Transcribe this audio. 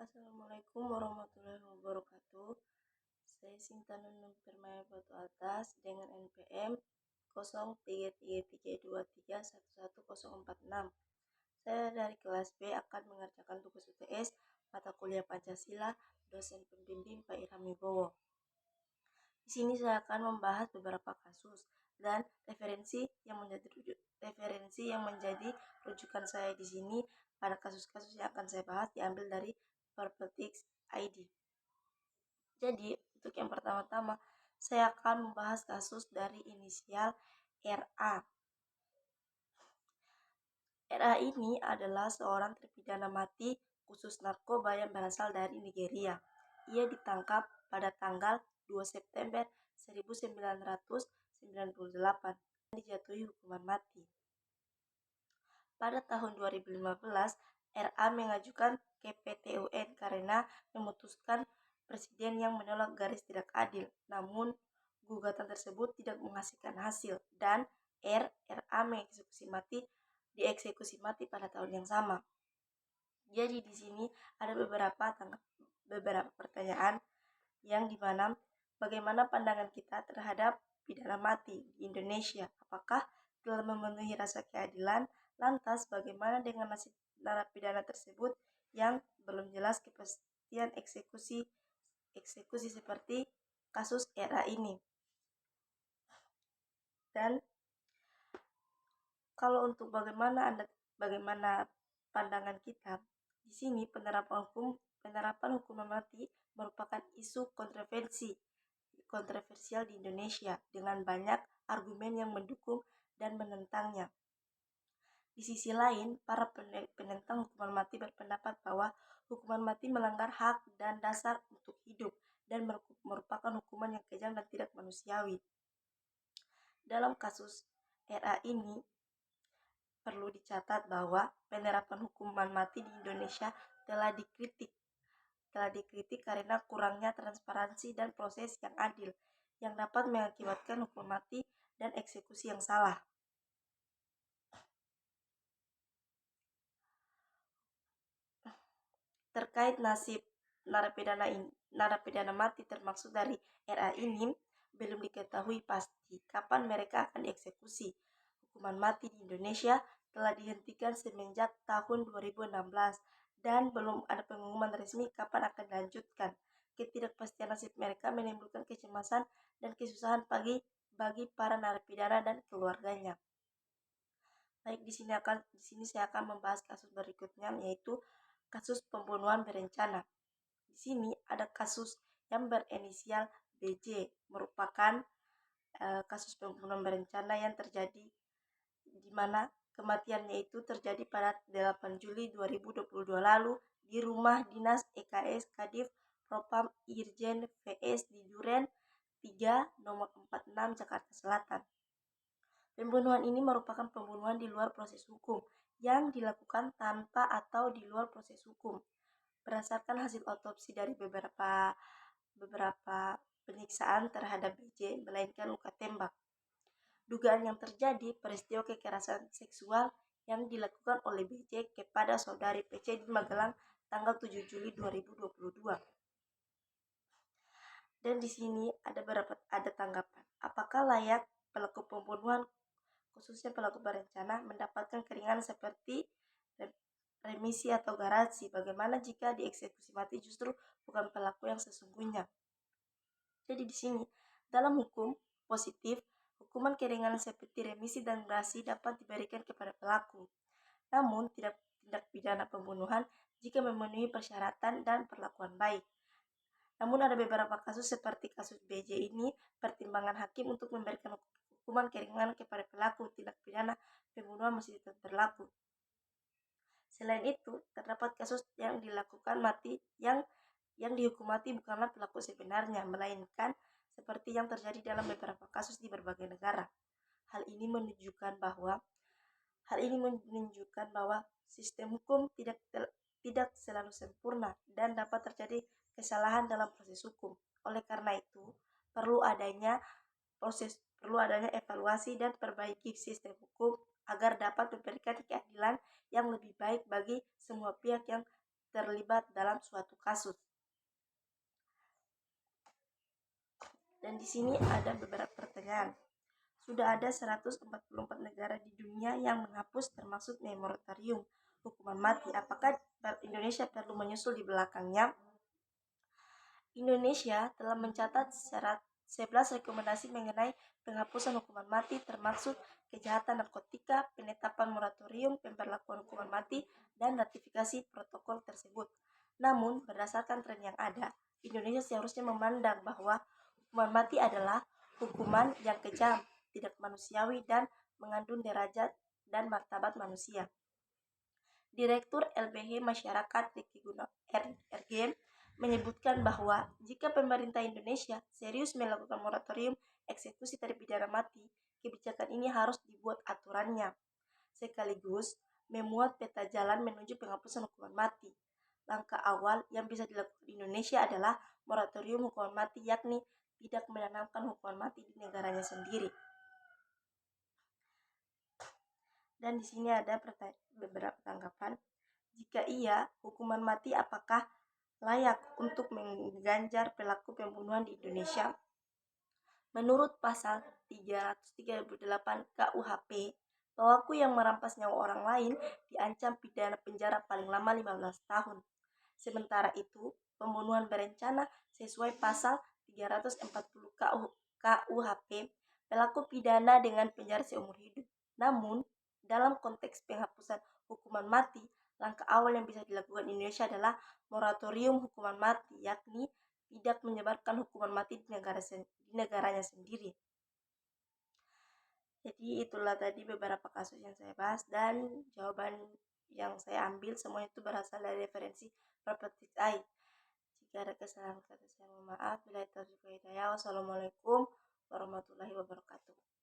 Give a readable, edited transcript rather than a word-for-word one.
Assalamualaikum warahmatullahi wabarakatuh. Saya Sinta Nunung Permai Batu Atas dengan NPM 033323114046. Saya dari kelas B akan mengerjakan tugas UTS mata kuliah Pancasila, dosen pembimbing Pak Irham Wibowo. Di sini saya akan membahas beberapa kasus dan referensi yang menjadi rujukan saya di sini pada kasus-kasus yang akan saya bahas diambil dari Perpetix ID. Jadi, untuk yang pertama-tama, saya akan membahas kasus dari inisial RA. RA ini adalah seorang terpidana mati khusus narkoba yang berasal dari Nigeria. Ia ditangkap pada tanggal 2 September 1998 dan dijatuhi hukuman mati. Pada tahun 2015, RA mengajukan ke PT UN karena memutuskan presiden yang menolak garis tidak adil. Namun, gugatan tersebut tidak menghasilkan hasil dan RA dieksekusi mati pada tahun yang sama. Jadi di sini ada beberapa pertanyaan yang dimana bagaimana pandangan kita terhadap pidana mati di Indonesia? Apakah telah memenuhi rasa keadilan? Lantas bagaimana dengan nasib narapidana tersebut yang belum jelas kepastian eksekusi seperti kasus RA ini? Dan kalau untuk bagaimana pandangan kita, di sini penerapan hukuman mati merupakan isu kontroversial di Indonesia dengan banyak argumen yang mendukung dan menentangnya. Di sisi lain, para penentang hukuman mati berpendapat bahwa hukuman mati melanggar hak dan dasar untuk hidup dan merupakan hukuman yang kejam dan tidak manusiawi. Dalam kasus RA ini, perlu dicatat bahwa penerapan hukuman mati di Indonesia telah dikritik karena kurangnya transparansi dan proses yang adil yang dapat mengakibatkan hukuman mati dan eksekusi yang salah. Terkait nasib narapidana mati termasuk dari RA ini, belum diketahui pasti kapan mereka akan dieksekusi. Hukuman mati di Indonesia telah dihentikan semenjak tahun 2016 dan belum ada pengumuman resmi kapan akan dilanjutkan. Ketidakpastian nasib mereka menimbulkan kecemasan dan kesusahan bagi para narapidana dan keluarganya. Baik, di sini saya akan membahas kasus berikutnya, yaitu kasus pembunuhan berencana. Di sini ada kasus yang berinisial BJ, merupakan kasus pembunuhan berencana yang terjadi di mana kematiannya itu terjadi pada 8 Juli 2022 lalu di rumah dinas EKS Kadif Propam Irjen VS di Duren 3 nomor 46 Jakarta Selatan. Pembunuhan ini merupakan pembunuhan di luar proses hukum yang dilakukan tanpa atau di luar proses hukum. Berdasarkan hasil otopsi dari beberapa penyiksaan terhadap BJ, melainkan luka tembak. Dugaan yang terjadi peristiwa kekerasan seksual yang dilakukan oleh BJ kepada saudari PC di Magelang tanggal 7 Juli 2022. Dan di sini ada tanggapan. Apakah layak pelaku pembunuhan, khususnya pelaku berencana, mendapatkan keringanan seperti remisi atau garansi? Bagaimana jika dieksekusi mati justru bukan pelaku yang sesungguhnya? Jadi di sini dalam hukum positif, hukuman keringanan seperti remisi dan garansi dapat diberikan kepada pelaku. Namun tidak tindak pidana pembunuhan jika memenuhi persyaratan dan perlakuan baik. Namun ada beberapa kasus seperti kasus BJ ini, pertimbangan hakim untuk memberikan hukuman keringanan kepada pelaku tindak pidana pembunuhan masih tetap berlaku. Selain itu, terdapat kasus yang dihukum mati bukanlah pelaku sebenarnya, melainkan seperti yang terjadi dalam beberapa kasus di berbagai negara. Hal ini menunjukkan bahwa sistem hukum tidak selalu sempurna dan dapat terjadi kesalahan dalam proses hukum. Oleh karena itu, perlu adanya evaluasi dan perbaiki sistem hukum agar dapat memberikan keadilan yang lebih baik bagi semua pihak yang terlibat terlibat dalam suatu kasus. Dan di sini ada beberapa pertanyaan. Sudah ada 144 negara di dunia yang menghapus termasuk moratorium hukuman mati. Apakah Indonesia perlu menyusul di belakangnya? Indonesia telah mencatat 11 rekomendasi mengenai penghapusan hukuman mati termasuk kejahatan narkotika, penetapan moratorium, pemberlakuan hukuman mati, dan ratifikasi protokol tersebut. Namun, berdasarkan tren yang ada, Indonesia seharusnya memandang bahwa hukuman mati adalah hukuman yang kejam, tidak manusiawi, dan mengandung derajat dan martabat manusia. Direktur LBH Masyarakat Ricky RG menyebutkan bahwa jika pemerintah Indonesia serius melakukan moratorium eksekusi terpidana mati, kebijakan ini harus dibuat aturannya, sekaligus memuat peta jalan menuju penghapusan hukuman mati. Langkah awal yang bisa dilakukan di Indonesia adalah moratorium hukuman mati, yakni tidak menanamkan hukuman mati di negaranya sendiri. Dan di sini ada beberapa tanggapan. Jika iya, hukuman mati apakah layak untuk mengganjar pelaku pembunuhan di Indonesia? Menurut pasal 338 KUHP, pelaku yang merampas nyawa orang lain diancam pidana penjara paling lama 15 tahun. Sementara itu, pembunuhan berencana sesuai pasal 340 KUHP, pelaku pidana dengan penjara seumur hidup. Namun, dalam konteks penghapusan hukuman mati, langkah awal yang bisa dilakukan Indonesia adalah moratorium hukuman mati, yakni tidak menyebarkan hukuman mati di negaranya sendiri. Jadi itulah tadi beberapa kasus yang saya bahas, dan jawaban yang saya ambil semua itu berasal dari referensi Properties AI. Jika ada kesalahan kata saya mohon maaf. Bila itu hidayah. Wassalamualaikum warahmatullahi wabarakatuh.